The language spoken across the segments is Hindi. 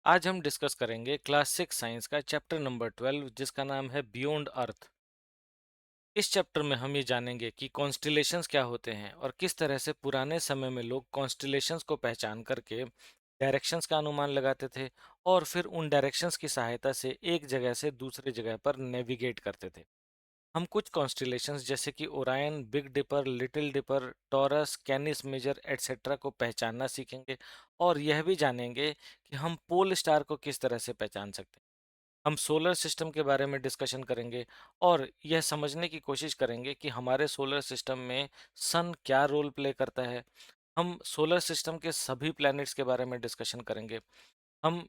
आज हम डिस्कस करेंगे क्लास 6 साइंस का चैप्टर नंबर 12 जिसका नाम है बियॉन्ड अर्थ। इस चैप्टर में हम ये जानेंगे कि कॉन्स्टिलेशंस क्या होते हैं और किस तरह से पुराने समय में लोग कॉन्स्टिलेशंस को पहचान करके डायरेक्शंस का अनुमान लगाते थे और फिर उन डायरेक्शंस की सहायता से एक जगह से दूसरी जगह पर नेविगेट करते थे। हम कुछ कॉन्स्टिलेशंस जैसे कि Orion, Big Dipper, Little Dipper, Taurus, Canis Major etcetera को पहचानना सीखेंगे और यह भी जानेंगे कि हम पोल स्टार को किस तरह से पहचान सकते हैं। हम सोलर सिस्टम के बारे में डिस्कशन करेंगे और यह समझने की कोशिश करेंगे कि हमारे सोलर सिस्टम में सन क्या रोल प्ले करता है। हम सोलर सिस्टम के सभी प्लैनेट्स के बारे में डिस्कशन करेंगे। हम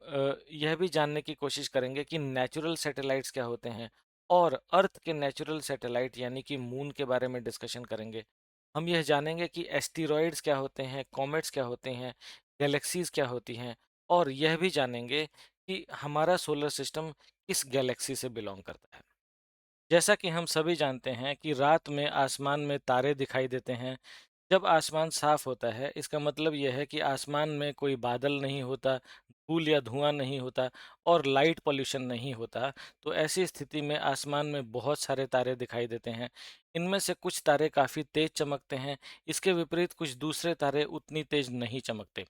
यह भी जानने की कोशिश करेंगे कि नेचुरल सैटेलाइट्स क्या होते हैं और अर्थ के नेचुरल सैटेलाइट यानी कि मून के बारे में डिस्कशन करेंगे। हम यह जानेंगे कि एस्टेरॉयड्स क्या होते हैं, कॉमेट्स क्या होते हैं, गैलेक्सीज क्या होती हैं और यह भी जानेंगे कि हमारा सोलर सिस्टम किस गैलेक्सी से बिलोंग करता है। जैसा कि हम सभी जानते हैं कि रात में आसमान में तारे दिखाई देते हैं। जब आसमान साफ होता है इसका मतलब यह है कि आसमान में कोई बादल नहीं होता, धूल या धुआं नहीं होता और लाइट पॉल्यूशन नहीं होता। तो ऐसी स्थिति में आसमान में बहुत सारे तारे दिखाई देते हैं। इनमें से कुछ तारे काफ़ी तेज चमकते हैं, इसके विपरीत कुछ दूसरे तारे उतनी तेज नहीं चमकते।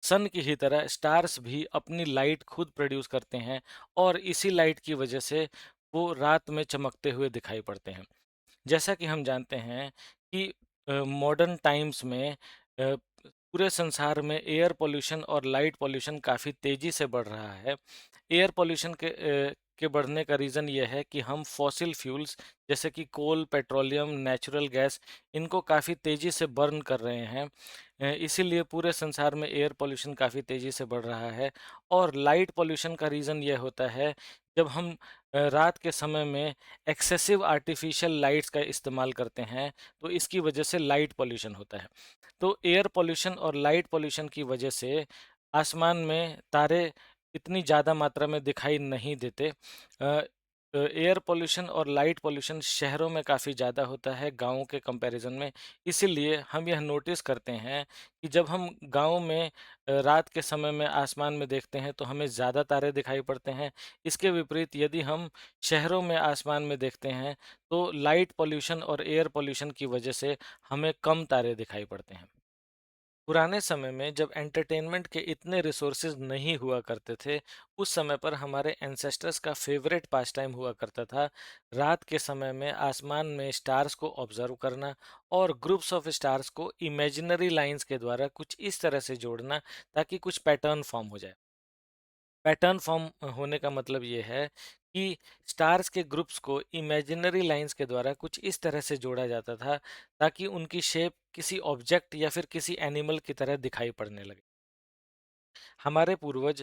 सन की ही तरह स्टार्स भी अपनी लाइट खुद प्रोड्यूस करते हैं और इसी लाइट की वजह से वो रात में चमकते हुए दिखाई पड़ते हैं। जैसा कि हम जानते हैं कि मॉडर्न टाइम्स में पूरे संसार में एयर पोल्यूशन और लाइट पोल्यूशन काफ़ी तेज़ी से बढ़ रहा है। एयर पोल्यूशन के बढ़ने का रीज़न ये है कि हम फॉसिल फ्यूल्स जैसे कि कोल, पेट्रोलियम, नेचुरल गैस इनको काफ़ी तेज़ी से बर्न कर रहे हैं। इसीलिए पूरे संसार में एयर पोल्यूशन काफ़ी तेज़ी से बढ़ रहा है और लाइट पोल्यूशन का रीज़न ये होता है जब हम रात के समय में एक्सेसिव आर्टिफिशियल लाइट्स का इस्तेमाल करते हैं तो इसकी वजह से लाइट पोल्यूशन होता है। तो एयर पोल्यूशन और लाइट पोल्यूशन की वजह से आसमान में तारे इतनी ज़्यादा मात्रा में दिखाई नहीं देते। एयर पोल्यूशन और लाइट पोल्यूशन शहरों में काफ़ी ज़्यादा होता है गाँवों के कंपैरिजन में। इसीलिए हम यह नोटिस करते हैं कि जब हम गाँव में रात के समय में आसमान में देखते हैं तो हमें ज़्यादा तारे दिखाई पड़ते हैं। इसके विपरीत यदि हम शहरों में आसमान में देखते हैं तो लाइट पोल्यूशन और एयर पोल्यूशन की वजह से हमें कम तारे दिखाई पड़ते हैं। पुराने समय में जब एंटरटेनमेंट के इतने रिसोर्सेज नहीं हुआ करते थे, उस समय पर हमारे एंसेस्टर्स का फेवरेट पास टाइम हुआ करता था रात के समय में आसमान में स्टार्स को ऑब्जर्व करना और ग्रुप्स ऑफ स्टार्स को इमेजिनरी लाइंस के द्वारा कुछ इस तरह से जोड़ना ताकि कुछ पैटर्न फॉर्म हो जाए। पैटर्न फॉर्म होने का मतलब ये है कि स्टार्स के ग्रुप्स को इमेजिनरी लाइंस के द्वारा कुछ इस तरह से जोड़ा जाता था ताकि उनकी शेप किसी ऑब्जेक्ट या फिर किसी एनिमल की तरह दिखाई पड़ने लगे। हमारे पूर्वज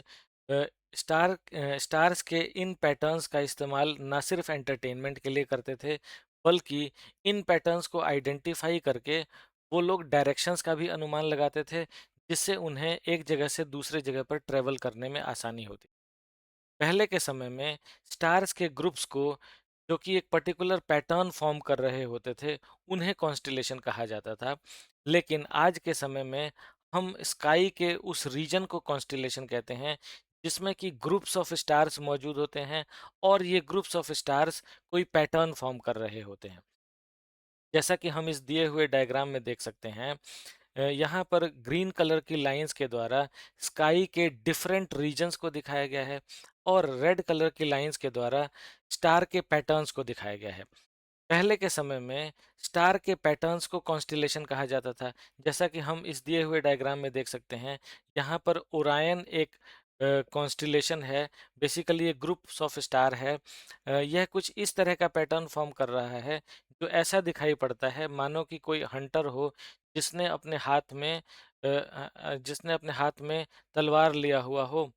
अ, स्टार्स के इन पैटर्न्स का इस्तेमाल न सिर्फ एंटरटेनमेंट के लिए करते थे बल्कि इन पैटर्न्स को आइडेंटिफाई करके वो लोग डायरेक्शंस का भी अनुमान लगाते थे जिससे उन्हें एक जगह से दूसरे जगह पर ट्रेवल करने में आसानी होती। पहले के समय में स्टार्स के ग्रुप्स को जो कि एक पर्टिकुलर पैटर्न फॉर्म कर रहे होते थे उन्हें कॉन्स्टिलेशन कहा जाता था। लेकिन आज के समय में हम स्काई के उस रीजन को कॉन्स्टिलेशन कहते हैं जिसमें कि ग्रुप्स ऑफ स्टार्स मौजूद होते हैं और ये ग्रुप्स ऑफ स्टार्स कोई पैटर्न फॉर्म कर रहे होते हैं। जैसा कि हम इस दिए हुए डायग्राम में देख सकते हैं, यहाँ पर ग्रीन कलर की लाइंस के द्वारा स्काई के डिफरेंट रीजन्स को दिखाया गया है और रेड कलर की लाइंस के द्वारा स्टार के पैटर्न्स को दिखाया गया है। पहले के समय में स्टार के पैटर्न्स को कॉन्स्टिलेशन कहा जाता था। जैसा कि हम इस दिए हुए डायग्राम में देख सकते हैं, यहाँ पर ओरायन एक कॉन्स्टिलेशन है, बेसिकली एक ग्रुप्स ऑफ स्टार है। यह कुछ इस तरह का पैटर्न फॉर्म कर रहा है जो ऐसा दिखाई पड़ता है मानो कि कोई हंटर हो जिसने अपने हाथ में जिसने अपने हाथ में तलवार लिया हुआ हो।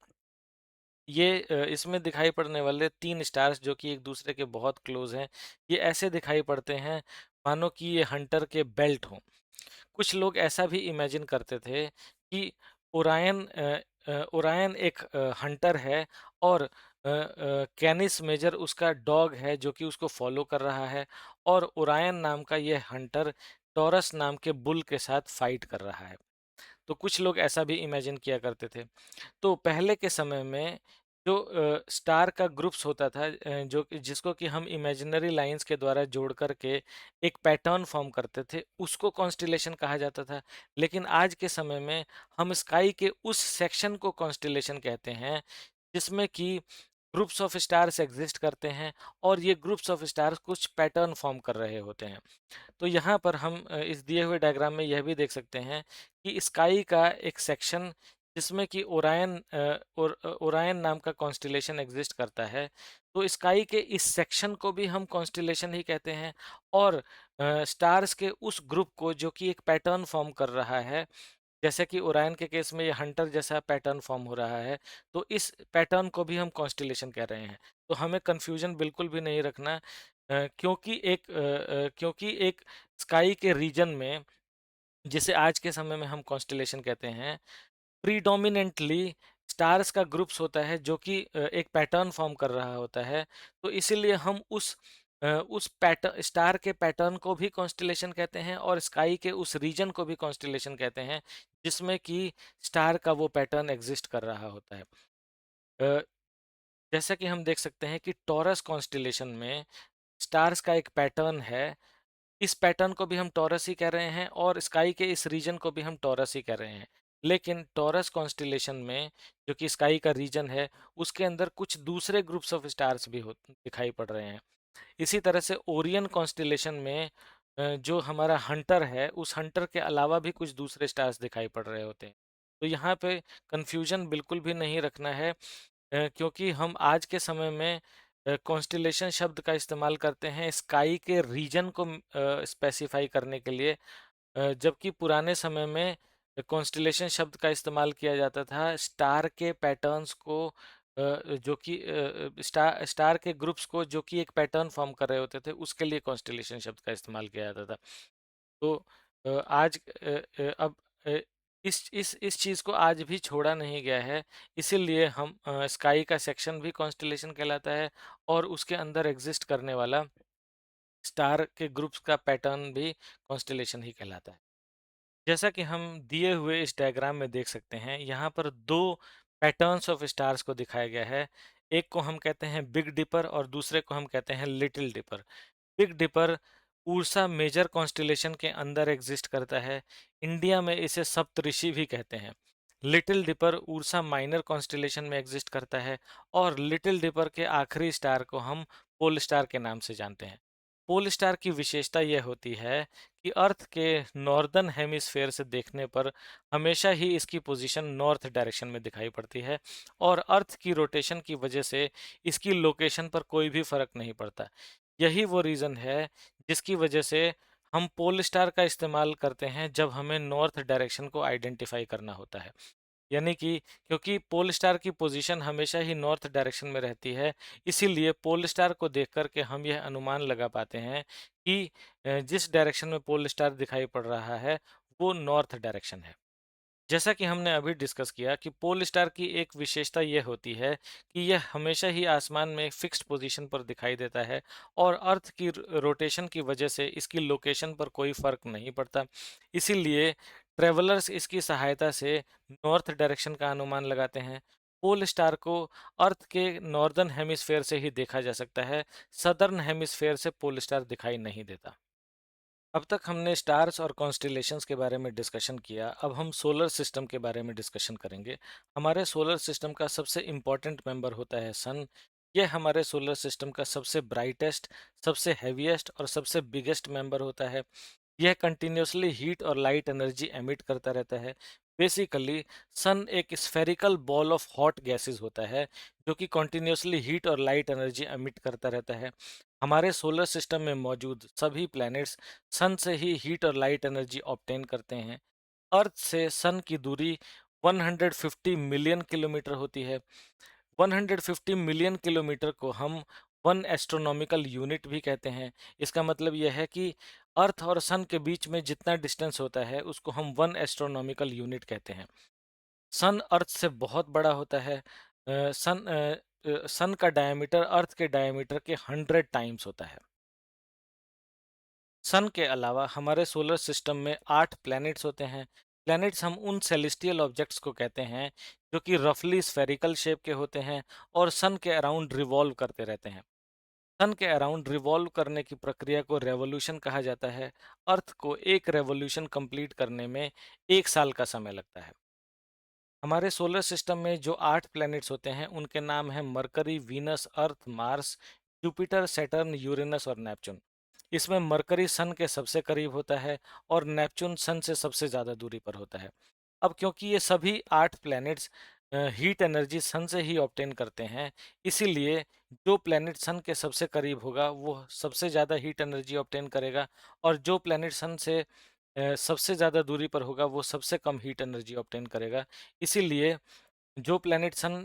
ये इसमें दिखाई पड़ने वाले 3 स्टार्स जो कि एक दूसरे के बहुत क्लोज हैं, ये ऐसे दिखाई पड़ते हैं मानो कि ये हंटर के बेल्ट हों। कुछ लोग ऐसा भी इमेजिन करते थे कि ओरायन एक हंटर है और कैनिस मेजर उसका डॉग है जो कि उसको फॉलो कर रहा है और ओरायन नाम का ये हंटर टॉरस नाम के बुल के साथ फाइट कर रहा है। तो कुछ लोग ऐसा भी इमेजिन किया करते थे। तो पहले के समय में जो स्टार का ग्रुप्स होता था, जो कि जिसको कि हम इमेजिनरी लाइंस के द्वारा जोड़ करके एक पैटर्न फॉर्म करते थे, उसको कॉन्स्टेलेशन कहा जाता था। लेकिन आज के समय में हम स्काई के उस सेक्शन को कॉन्स्टेलेशन कहते हैं जिसमें कि ग्रुप्स ऑफ स्टार्स एग्जिस्ट करते हैं और ये ग्रुप्स ऑफ स्टार्स कुछ पैटर्न फॉर्म कर रहे होते हैं। तो यहाँ पर हम इस दिए हुए डायग्राम में यह भी देख सकते हैं कि स्काई का एक सेक्शन जिसमें कि ओरायन नाम का कॉन्स्टिलेशन एग्जिस्ट करता है, तो स्काई के इस सेक्शन को भी हम कॉन्स्टिलेशन ही कहते हैं। और स्टार्स के उस ग्रुप को जो कि एक पैटर्न फॉर्म कर रहा है, जैसे कि ओरायन के केस में ये हंटर जैसा पैटर्न फॉर्म हो रहा है, तो इस पैटर्न को भी हम कॉन्स्टिलेशन कह रहे हैं। तो हमें कंफ्यूजन बिल्कुल भी नहीं रखना, क्योंकि एक स्काई के रीजन में, जिसे आज के समय में हम कॉन्स्टिलेशन कहते हैं, प्रीडोमिनेंटली स्टार्स का ग्रुप्स होता है जो कि एक पैटर्न फॉर्म कर रहा होता है। तो इसीलिए हम उस पैटर्न स्टार के पैटर्न को भी कॉन्स्टिलेशन कहते हैं और स्काई के उस रीजन को भी कॉन्स्टिलेशन कहते हैं जिसमें कि स्टार का वो पैटर्न एग्जिस्ट कर रहा होता है। अ, जैसा कि हम देख सकते हैं कि टॉरस कॉन्स्टिलेशन में स्टार्स का एक पैटर्न है। इस पैटर्न को भी हम टॉरस ही कह रहे हैं और स्काई के इस रीजन को भी हम टॉरस ही कह रहे हैं। लेकिन टॉरस कॉन्स्टिलेशन में जो कि स्काई का रीजन है, उसके अंदर कुछ दूसरे ग्रुप्स ऑफ स्टार्स भी दिखाई पड़ रहे हैं। इसी तरह से ओरियन कॉन्स्टिलेशन में जो हमारा हंटर है, उस हंटर के अलावा भी कुछ दूसरे स्टार्स दिखाई पड़ रहे होते हैं। तो यहाँ पे कंफ्यूजन बिल्कुल भी नहीं रखना है, क्योंकि हम आज के समय में कॉन्स्टिलेशन शब्द का इस्तेमाल करते हैं स्काई के रीजन को स्पेसिफाई करने के लिए, जबकि पुराने समय में कॉन्स्टिलेशन शब्द का इस्तेमाल किया जाता था स्टार के पैटर्न्स को, जो कि स्टार के ग्रुप्स को जो कि एक पैटर्न फॉर्म कर रहे होते थे, उसके लिए कॉन्स्टिलेशन शब्द का इस्तेमाल किया जाता था। तो आज अब अ, इस चीज़ को आज भी छोड़ा नहीं गया है। इसीलिए हम स्काई का सेक्शन भी कॉन्स्टिलेशन कहलाता है और उसके अंदर एग्जिस्ट करने वाला स्टार के ग्रुप्स का पैटर्न भी कॉन्स्टिलेशन ही कहलाता है। जैसा कि हम दिए हुए इस डायग्राम में देख सकते हैं, यहाँ पर दो पैटर्न्स ऑफ स्टार्स को दिखाया गया है। एक को हम कहते हैं बिग डिपर और दूसरे को हम कहते हैं Little Dipper. Big Dipper Ursa Major constellation के अंदर एग्जिस्ट करता है। इंडिया में इसे सप्तऋषि भी कहते हैं। Little Dipper Ursa Minor constellation में एग्जिस्ट करता है और लिटिल डिपर के आखिरी स्टार को हम पोल स्टार के नाम से जानते हैं। पोल स्टार की विशेषता यह होती है कि अर्थ के नॉर्दर्न हेमिस्फेयर से देखने पर हमेशा ही इसकी पोजीशन नॉर्थ डायरेक्शन में दिखाई पड़ती है और अर्थ की रोटेशन की वजह से इसकी लोकेशन पर कोई भी फर्क नहीं पड़ता। यही वो रीज़न है जिसकी वजह से हम पोल स्टार का इस्तेमाल करते हैं जब हमें नॉर्थ डायरेक्शन को आइडेंटिफाई करना होता है। यानी कि क्योंकि पोल स्टार की पोजीशन हमेशा ही नॉर्थ डायरेक्शन में रहती है, इसीलिए पोल स्टार को देख कर के हम यह अनुमान लगा पाते हैं कि जिस डायरेक्शन में पोल स्टार दिखाई पड़ रहा है, वो नॉर्थ डायरेक्शन है। जैसा कि हमने अभी डिस्कस किया कि पोल स्टार की एक विशेषता यह होती है कि यह हमेशा ही आसमान में फिक्स्ड पोजीशन पर दिखाई देता है और अर्थ की रोटेशन की वजह से इसकी लोकेशन पर कोई फर्क नहीं पड़ता। इसीलिए ट्रेवलर्स इसकी सहायता से नॉर्थ डायरेक्शन का अनुमान लगाते हैं। पोल स्टार को अर्थ के नॉर्दर्न हेमिस्फेयर से ही देखा जा सकता है, सदर्न हेमिस्फेयर से पोल स्टार दिखाई नहीं देता। अब तक हमने स्टार्स और कॉन्स्टिलेशंस के बारे में डिस्कशन किया। अब हम सोलर सिस्टम के बारे में डिस्कशन करेंगे। हमारे सोलर सिस्टम का सबसे इम्पॉर्टेंट मेंबर होता है सन। यह हमारे सोलर सिस्टम का सबसे ब्राइटेस्ट, सबसे हैवीएस्ट और सबसे बिगेस्ट मेंबर होता है। यह कंटिन्यूसली हीट और लाइट एनर्जी एमिट करता रहता है। बेसिकली सन एक spherical ball of hot gases होता है जो कि कंटिन्यूसली हीट और लाइट एनर्जी एमिट करता रहता है। हमारे सोलर सिस्टम में मौजूद सभी प्लैनेट्स सन से ही हीट और लाइट एनर्जी ऑब्टेन करते हैं। अर्थ से सन की दूरी 150 मिलियन किलोमीटर होती है। 150 मिलियन किलोमीटर को हम वन एस्ट्रोनॉमिकल यूनिट भी कहते हैं। इसका मतलब यह है कि अर्थ और सन के बीच में जितना डिस्टेंस होता है उसको हम वन एस्ट्रोनॉमिकल यूनिट कहते हैं। सन अर्थ से बहुत बड़ा होता है। सन का डायमीटर अर्थ के डायमीटर के 100 टाइम्स होता है। सन के अलावा हमारे सोलर सिस्टम में 8 प्लैनेट्स होते हैं प्लैनेट्स हम उन सेलेस्टियल ऑब्जेक्ट्स को कहते हैं जो कि रफली स्फेरिकल शेप के होते हैं और सन के अराउंड रिवॉल्व करते रहते हैं। सन के अराउंड रिवॉल्व करने की प्रक्रिया को रेवोल्यूशन कहा जाता है। अर्थ को एक रेवोल्यूशन कंप्लीट करने में 1 साल का समय लगता है। हमारे सोलर सिस्टम में जो 8 प्लैनेट्स होते हैं उनके नाम हैं मरकरी, वीनस, अर्थ, मार्स, जुपिटर, सैटर्न, यूरेनस और नेपच्यून। इसमें मरकरी सन के सबसे करीब होता है और नेपच्यून सन से सबसे ज़्यादा दूरी पर होता है। अब क्योंकि ये सभी 8 प्लैनेट्स हीट एनर्जी सन से ही ऑब्टेन करते हैं, इसीलिए जो प्लैनेट सन के सबसे करीब होगा वो सबसे ज़्यादा हीट एनर्जी ऑब्टेन करेगा और जो प्लैनेट सन से सबसे ज़्यादा दूरी पर होगा वो सबसे कम हीट एनर्जी ऑब्टेन करेगा। इसीलिए जो प्लैनेट सन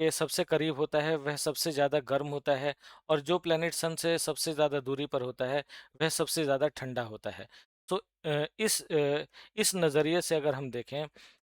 के सबसे करीब होता है वह सबसे ज़्यादा गर्म होता है और जो प्लैनेट सन से सबसे ज़्यादा दूरी पर होता है वह सबसे ज़्यादा ठंडा होता है। तो इस नज़रिए से अगर हम देखें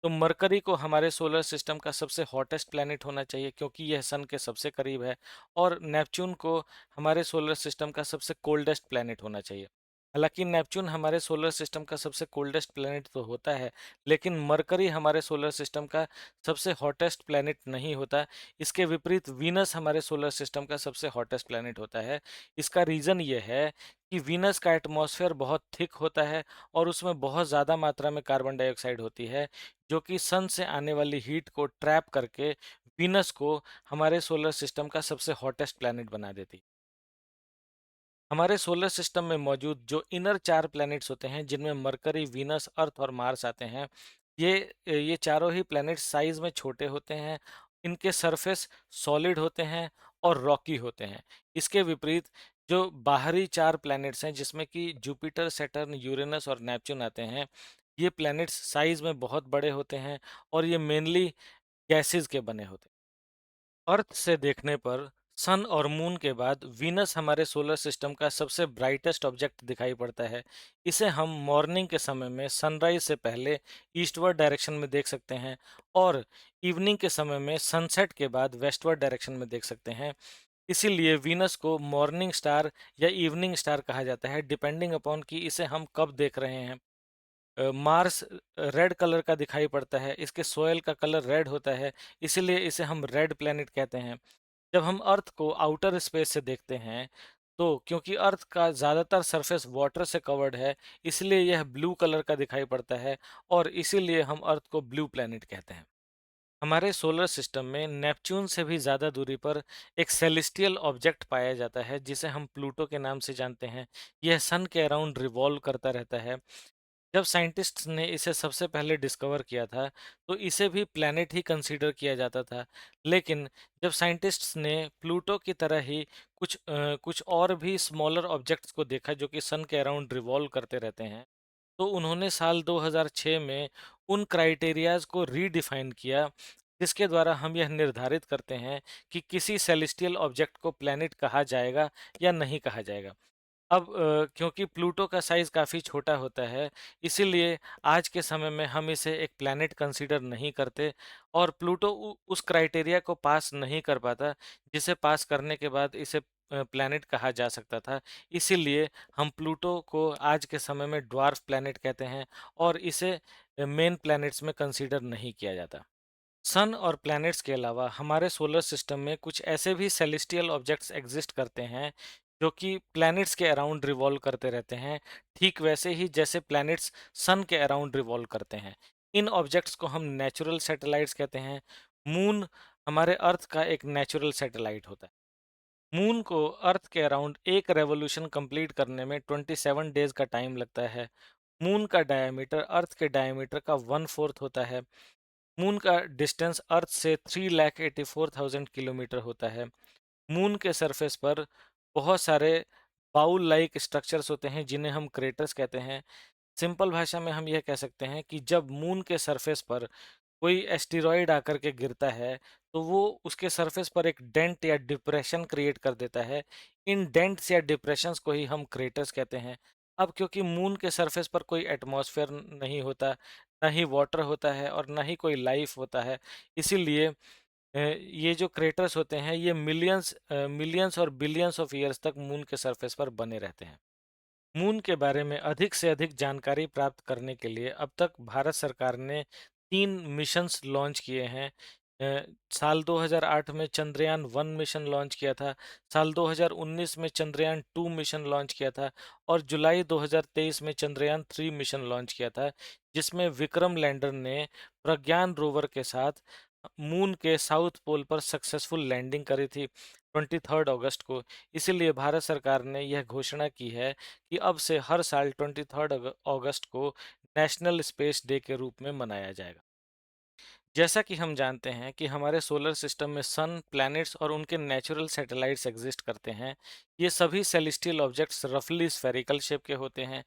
तो मरकरी को हमारे सोलर सिस्टम का सबसे हॉटेस्ट प्लैनेट होना चाहिए क्योंकि यह सन के सबसे करीब है, और नेपच्यून को हमारे सोलर सिस्टम का सबसे कोल्डेस्ट प्लैनेट होना चाहिए। हालांकि नेपच्यून हमारे सोलर सिस्टम का सबसे कोल्डेस्ट प्लैनेट तो होता है, लेकिन मरकरी हमारे सोलर सिस्टम का सबसे हॉटेस्ट प्लैनेट नहीं होता। इसके विपरीत वीनस हमारे सोलर सिस्टम का सबसे हॉटेस्ट प्लैनेट होता है। इसका रीज़न ये है कि वीनस का एटमॉस्फेयर बहुत थिक होता है और उसमें बहुत ज़्यादा मात्रा में कार्बन डाइऑक्साइड होती है, जो कि सन से आने वाली हीट को ट्रैप करके वीनस को हमारे सोलर सिस्टम का सबसे हॉटेस्ट प्लैनेट बना देती है। हमारे सोलर सिस्टम में मौजूद जो इनर 4 प्लैनेट्स होते हैं जिनमें मरकरी, वीनस, अर्थ और मार्स आते हैं, ये चारों ही प्लैनेट साइज में छोटे होते हैं। इनके सरफेस सॉलिड होते हैं और रॉकी होते हैं। इसके विपरीत जो बाहरी 4 प्लैनेट्स हैं जिसमें कि जुपिटर, सैटर्न, यूरेनस और नेपच्यून आते हैं, ये प्लैनेट्स साइज में बहुत बड़े होते हैं और ये मेनली गैसेस के बने होते हैं। अर्थ से देखने पर सन और मून के बाद वीनस हमारे सोलर सिस्टम का सबसे ब्राइटेस्ट ऑब्जेक्ट दिखाई पड़ता है। इसे हम मॉर्निंग के समय में सनराइज से पहले ईस्टवर्ड डायरेक्शन में देख सकते हैं और इवनिंग के समय में सनसेट के बाद वेस्टवर्ड डायरेक्शन में देख सकते हैं। इसीलिए वीनस को मॉर्निंग स्टार या इवनिंग स्टार कहा जाता है, डिपेंडिंग अपॉन कि इसे हम कब देख रहे हैं। मार्स रेड कलर का दिखाई पड़ता है, इसके सोयल का कलर रेड होता है, इसीलिए इसे हम रेड प्लैनेट कहते हैं। जब हम अर्थ को आउटर स्पेस से देखते हैं तो क्योंकि अर्थ का ज़्यादातर सरफेस वाटर से कवर्ड है, इसलिए यह ब्लू कलर का दिखाई पड़ता है और इसीलिए हम अर्थ को ब्लू प्लैनेट कहते हैं। हमारे सोलर सिस्टम में नेपच्यून से भी ज़्यादा दूरी पर एक सेलेस्टियल ऑब्जेक्ट पाया जाता है जिसे हम प्लूटो के नाम से जानते हैं। यह सन के अराउंड रिवॉल्व करता रहता है। जब साइंटिस्ट्स ने इसे सबसे पहले डिस्कवर किया था तो इसे भी प्लैनेट ही कंसीडर किया जाता था, लेकिन जब साइंटिस्ट्स ने प्लूटो की तरह ही कुछ और भी स्मॉलर ऑब्जेक्ट्स को देखा जो कि सन के अराउंड रिवॉल्व करते रहते हैं, तो उन्होंने साल 2006 में उन क्राइटेरियाज को रीडिफाइन किया जिसके द्वारा हम यह निर्धारित करते हैं कि किसी सेलेस्टियल ऑब्जेक्ट को प्लैनेट कहा जाएगा या नहीं कहा जाएगा। अब क्योंकि प्लूटो का साइज़ काफ़ी छोटा होता है, इसीलिए आज के समय में हम इसे एक प्लैनेट कंसीडर नहीं करते और प्लूटो उस क्राइटेरिया को पास नहीं कर पाता, जिसे पास करने के बाद इसे प्लैनेट कहा जा सकता था। इसीलिए हम प्लूटो को आज के समय में ड्वार्फ प्लैनेट कहते हैं और इसे मेन प्लैनेट्स में कंसीडर नहीं किया जाता। सन और प्लैनेट्स के अलावा हमारे सोलर सिस्टम में कुछ ऐसे भी सेलेस्टियल ऑब्जेक्ट्स एग्जिस्ट करते हैं जो कि प्लैनेट्स के अराउंड रिवॉल्व करते रहते हैं, ठीक वैसे ही जैसे प्लैनेट्स सन के अराउंड रिवॉल्व करते हैं। इन ऑब्जेक्ट्स को हम नेचुरल सैटेलाइट्स कहते हैं। मून हमारे अर्थ का एक नेचुरल सैटेलाइट होता है। मून को अर्थ के अराउंड एक रेवोल्यूशन कंप्लीट करने में 27 डेज का टाइम लगता है। मून का डायमीटर अर्थ के डायमीटर का 1/4 होता है। मून का डिस्टेंस अर्थ से 3,84,000 किलोमीटर होता है। मून के सरफेस पर बहुत सारे बाउल लाइक स्ट्रक्चर्स होते हैं जिन्हें हम क्रेटर्स कहते हैं। सिंपल भाषा में हम यह कह सकते हैं कि जब मून के सरफेस पर कोई एस्टेरॉयड आकर के गिरता है तो वो उसके सरफेस पर एक डेंट या डिप्रेशन क्रिएट कर देता है। इन डेंट्स या डिप्रेशंस को ही हम क्रेटर्स कहते हैं। अब क्योंकि मून के सरफेस पर कोई एटमॉस्फेयर नहीं होता, ना ही वाटर होता है और ना ही कोई लाइफ होता है, इसीलिए ये जो क्रेटर्स होते हैं ये मिलियंस मिलियंस और बिलियंस ऑफ ईयर्स तक मून के सरफेस पर बने रहते हैं। मून के बारे में अधिक से अधिक जानकारी प्राप्त करने के लिए अब तक भारत सरकार ने 3 मिशंस लॉन्च किए हैं। साल 2008 में चंद्रयान 1 मिशन लॉन्च किया था, साल 2019 में चंद्रयान 2 मिशन लॉन्च किया था और जुलाई 2023 में चंद्रयान 3 मिशन लॉन्च किया था, जिसमें विक्रम लैंडर ने प्रज्ञान रोवर के साथ मून के साउथ पोल पर सक्सेसफुल लैंडिंग करी थी 23 अगस्त को। इसीलिए भारत सरकार ने यह घोषणा की है कि अब से हर साल 23 अगस्त को नेशनल स्पेस डे के रूप में मनाया जाएगा। जैसा कि हम जानते हैं कि हमारे सोलर सिस्टम में सन, प्लैनेट्स और उनके नेचुरल सैटेलाइट्स एग्जिस्ट करते हैं। ये सभी सेलेस्टियल ऑब्जेक्ट्स रफली स्फेरिकल शेप के होते हैं।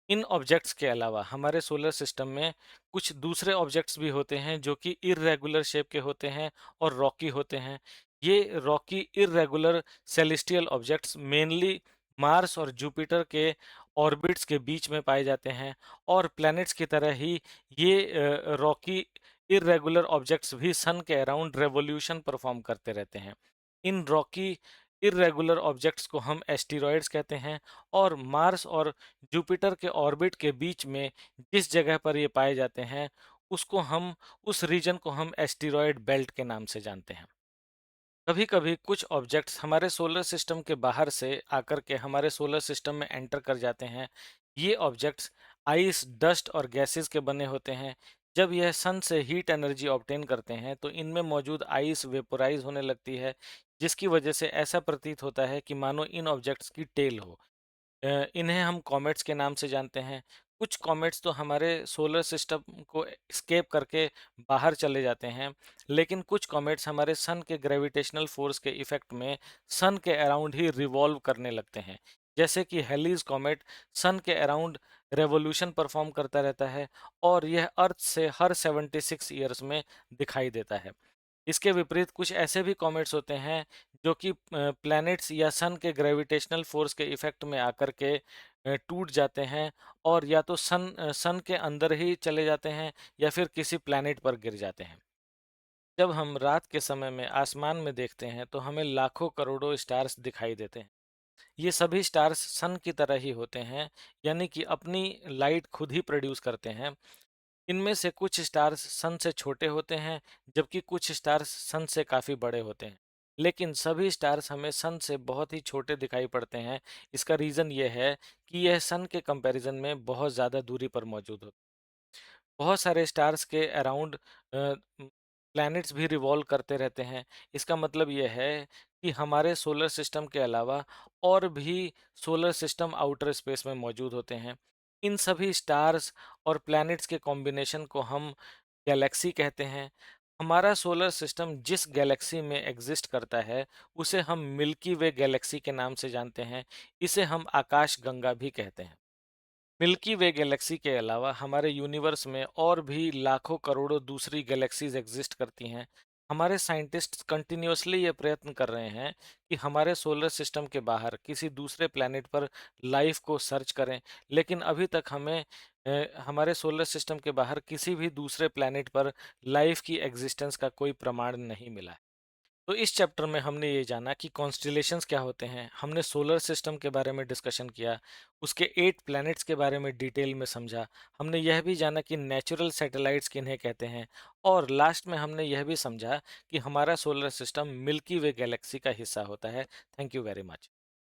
इन ऑब्जेक्ट्स के अलावा हमारे सोलर सिस्टम में कुछ दूसरे ऑब्जेक्ट्स भी होते हैं जो कि इर्रेगुलर शेप के होते हैं और रॉकी होते हैं। ये Rocky irregular celestial objects mainly Mars और जुपिटर के ऑर्बिट्स के बीच में पाए जाते हैं और प्लैनेट्स की तरह ही ये रॉकी इर्रेगुलर ऑब्जेक्ट्स भी सन के अराउंड रेवोल्यूशन परफॉर्म करते रहते हैं। इन रॉकी इर्रेगुलर ऑब्जेक्ट्स को हम एस्टेरॉयड्स कहते हैं और मार्स और जुपिटर के ऑर्बिट के बीच में जिस जगह पर ये पाए जाते हैं उसको हम उस रीजन को हम एस्टेरॉयड बेल्ट के नाम से जानते हैं। कभी कभी कुछ ऑब्जेक्ट्स हमारे सोलर सिस्टम के बाहर से आकर के हमारे सोलर सिस्टम में एंटर कर जाते हैं। ये ऑब्जेक्ट्स आइस, डस्ट और गैसेस के बने होते हैं। जब यह सन से हीट एनर्जी ऑब्टेन करते हैं तो इनमें मौजूद आइस वेपोराइज होने लगती है, जिसकी वजह से ऐसा प्रतीत होता है कि मानो इन ऑब्जेक्ट्स की टेल हो। इन्हें हम कॉमेट्स के नाम से जानते हैं। कुछ कॉमेट्स तो हमारे सोलर सिस्टम को एस्केप करके बाहर चले जाते हैं, लेकिन कुछ कॉमेट्स हमारे सन के ग्रेविटेशनल फोर्स के इफेक्ट में सन के अराउंड ही रिवॉल्व करने लगते हैं। जैसे कि हेलीज कॉमेट सन के अराउंड रेवोल्यूशन परफॉर्म करता रहता है और यह अर्थ से हर 76 ईयर्स में दिखाई देता है। इसके विपरीत कुछ ऐसे भी कॉमेट्स होते हैं जो कि प्लैनेट्स या सन के ग्रेविटेशनल फोर्स के इफेक्ट में आकर के टूट जाते हैं और या तो सन के अंदर ही चले जाते हैं या फिर किसी प्लैनेट पर गिर जाते हैं। जब हम रात के समय में आसमान में देखते हैं तो हमें लाखों करोड़ों स्टार्स दिखाई देते हैं। ये सभी स्टार्स सन की तरह ही होते हैं, यानी कि अपनी लाइट खुद ही प्रोड्यूस करते हैं। इनमें से कुछ स्टार्स सन से छोटे होते हैं, जबकि कुछ स्टार्स सन से काफ़ी बड़े होते हैं। लेकिन सभी स्टार्स हमें सन से बहुत ही छोटे दिखाई पड़ते हैं। इसका रीज़न ये है कि यह सन के कंपैरिजन में बहुत ज़्यादा दूरी पर मौजूद होते हैं। बहुत सारे स्टार्स के अराउंड प्लैनेट्स भी रिवॉल्व करते रहते हैं। इसका मतलब ये है कि हमारे सोलर सिस्टम के अलावा और भी सोलर सिस्टम आउटर स्पेस में मौजूद होते हैं। इन सभी स्टार्स और प्लैनेट्स के कॉम्बिनेशन को हम गैलेक्सी कहते हैं। हमारा सोलर सिस्टम जिस गैलेक्सी में एग्जिस्ट करता है उसे हम मिल्की वे गैलेक्सी के नाम से जानते हैं। इसे हम आकाश गंगा भी कहते हैं। मिल्की वे गैलेक्सी के अलावा हमारे यूनिवर्स में और भी लाखों करोड़ों दूसरी गैलेक्सीज एग्जिस्ट करती हैं। हमारे साइंटिस्ट्स कंटिन्यूअसली ये प्रयत्न कर रहे हैं कि हमारे सोलर सिस्टम के बाहर किसी दूसरे प्लैनेट पर लाइफ को सर्च करें, लेकिन अभी तक हमें हमारे सोलर सिस्टम के बाहर किसी भी दूसरे प्लैनेट पर लाइफ की एग्जिस्टेंस का कोई प्रमाण नहीं मिला है। तो इस चैप्टर में हमने ये जाना कि कॉन्स्टिलेशंस क्या होते हैं, हमने सोलर सिस्टम के बारे में डिस्कशन किया, उसके 8 प्लैनेट्स के बारे में डिटेल में समझा, हमने यह भी जाना कि नेचुरल सैटेलाइट्स किन्हें कहते हैं और लास्ट में हमने यह भी समझा कि हमारा सोलर सिस्टम मिल्की वे गैलेक्सी का हिस्सा होता है। Thank you very much.